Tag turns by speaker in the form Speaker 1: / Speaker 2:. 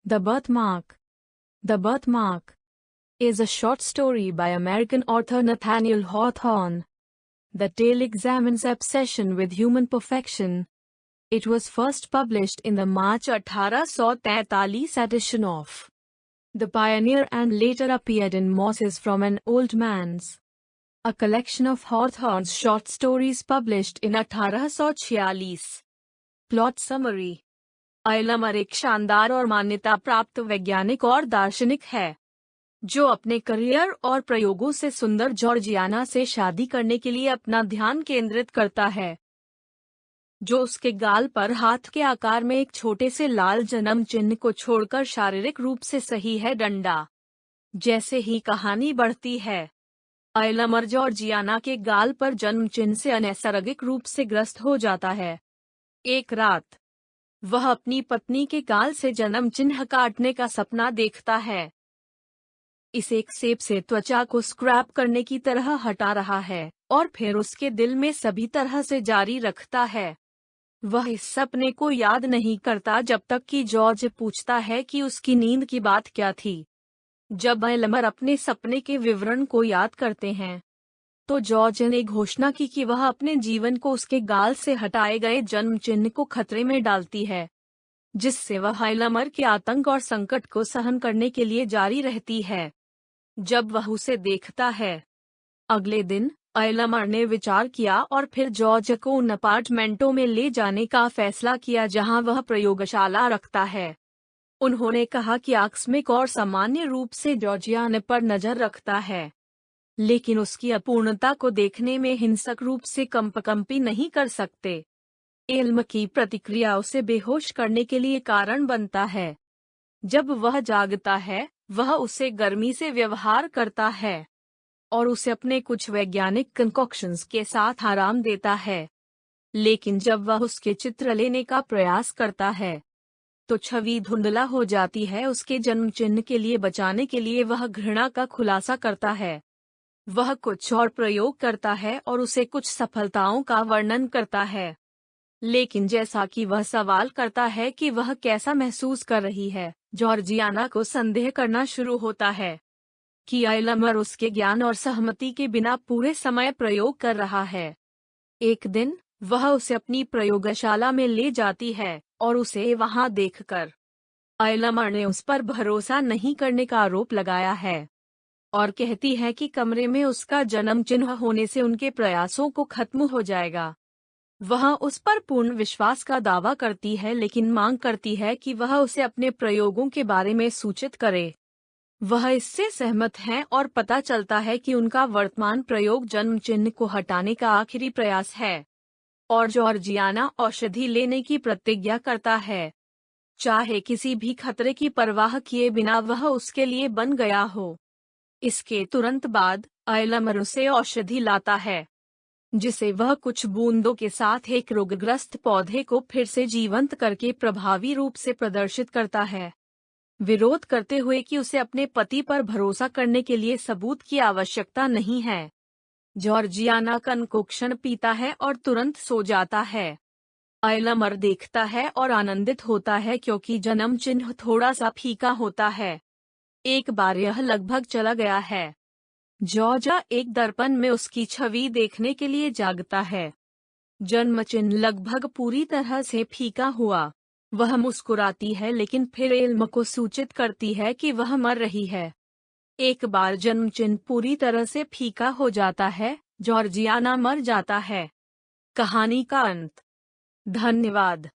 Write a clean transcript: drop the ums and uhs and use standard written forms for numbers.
Speaker 1: The Birthmark. The Birthmark is a short story by American author Nathaniel Hawthorne. The tale examines obsession with human perfection. It was first published in the March 1843 edition of The Pioneer and later appeared in Mosses from an Old Man's, a collection of Hawthorne's short stories published in 1846. Plot summary. आयलमर एक शानदार और मान्यता प्राप्त वैज्ञानिक और दार्शनिक है, जो अपने करियर और प्रयोगों से सुंदर जॉर्जियाना से शादी करने के लिए अपना ध्यान केंद्रित करता है, जो उसके गाल पर हाथ के आकार में एक छोटे से लाल जन्म चिन्ह को छोड़कर शारीरिक रूप से सही है डंडा। जैसे ही कहानी बढ़ती है, आयलमर जॉर्जियाना के गाल पर जन्म चिन्ह से अनैसर्गिक रूप से ग्रस्त हो जाता है। एक रात वह अपनी पत्नी के गाल से जन्म चिन्ह काटने का सपना देखता है। इसे एक सेब से त्वचा को स्क्रैप करने की तरह हटा रहा है और फिर उसके दिल में सभी तरह से जारी रखता है। वह इस सपने को याद नहीं करता जब तक कि जॉर्ज पूछता है कि उसकी नींद की बात क्या थी। जब आयलमर अपने सपने के विवरण को याद करते हैं, तो जॉर्ज ने घोषणा की कि वह अपने जीवन को उसके गाल से हटाए गए जन्म चिन्ह को खतरे में डालती है, जिससे वह आयलमर के आतंक और संकट को सहन करने के लिए जारी रहती है। जब वह उसे देखता है, अगले दिन आयलमर ने विचार किया और फिर जॉर्ज को उन अपार्टमेंटों में ले जाने का फैसला किया जहां वह प्रयोगशाला रखता है। उन्होंने कहा कि आकस्मिक और सामान्य रूप से जॉर्जियाना पर नजर रखता है, लेकिन उसकी अपूर्णता को देखने में हिंसक रूप से कंपकंपी नहीं कर सकते। इल्म की प्रतिक्रिया उसे बेहोश करने के लिए कारण बनता है। जब वह जागता है, वह उसे गर्मी से व्यवहार करता है और उसे अपने कुछ वैज्ञानिक कंकॉक्शंस के साथ आराम देता है। लेकिन जब वह उसके चित्र लेने का प्रयास करता है, तो छवि धुंधला हो जाती है। उसके जन्म चिन्ह के लिए बचाने के लिए वह घृणा का खुलासा करता है। वह कुछ और प्रयोग करता है और उसे कुछ सफलताओं का वर्णन करता है। लेकिन जैसा कि वह सवाल करता है कि वह कैसा महसूस कर रही है, जॉर्जियाना को संदेह करना शुरू होता है कि आयलमर उसके ज्ञान और सहमति के बिना पूरे समय प्रयोग कर रहा है। एक दिन वह उसे अपनी प्रयोगशाला में ले जाती है और उसे वहां देखकर आयलमर ने उस पर भरोसा नहीं करने का आरोप लगाया है और कहती है कि कमरे में उसका जन्म चिन्ह होने से उनके प्रयासों को खत्म हो जाएगा। वह उस पर पूर्ण विश्वास का दावा करती है, लेकिन मांग करती है कि वह उसे अपने प्रयोगों के बारे में सूचित करे। वह इससे सहमत है और पता चलता है कि उनका वर्तमान प्रयोग जन्म चिन्ह को हटाने का आखिरी प्रयास है और जॉर्जियाना औषधि लेने की प्रतिज्ञा करता है, चाहे किसी भी खतरे की परवाह किए बिना वह उसके लिए बन गया हो। इसके तुरंत बाद आयलमर उसे औषधि लाता है, जिसे वह कुछ बूंदों के साथ एक रोगग्रस्त पौधे को फिर से जीवंत करके प्रभावी रूप से प्रदर्शित करता है, विरोध करते हुए कि उसे अपने पति पर भरोसा करने के लिए सबूत की आवश्यकता नहीं है। जॉर्जियाना कंकोक्शन पीता है और तुरंत सो जाता है। आयलमर देखता है और आनंदित होता है क्योंकि जन्म चिन्ह थोड़ा सा फीका होता है। एक बार यह लगभग चला गया है। जॉर्जा एक दर्पण में उसकी छवि देखने के लिए जागता है। जन्म चिन्ह लगभग पूरी तरह से फीका हुआ। वह मुस्कुराती है, लेकिन फिर इल्म को सूचित करती है कि वह मर रही है। एक बार जन्म चिन्ह पूरी तरह से फीका हो जाता है, जॉर्जियाना मर जाता है। कहानी का अंत। धन्यवाद।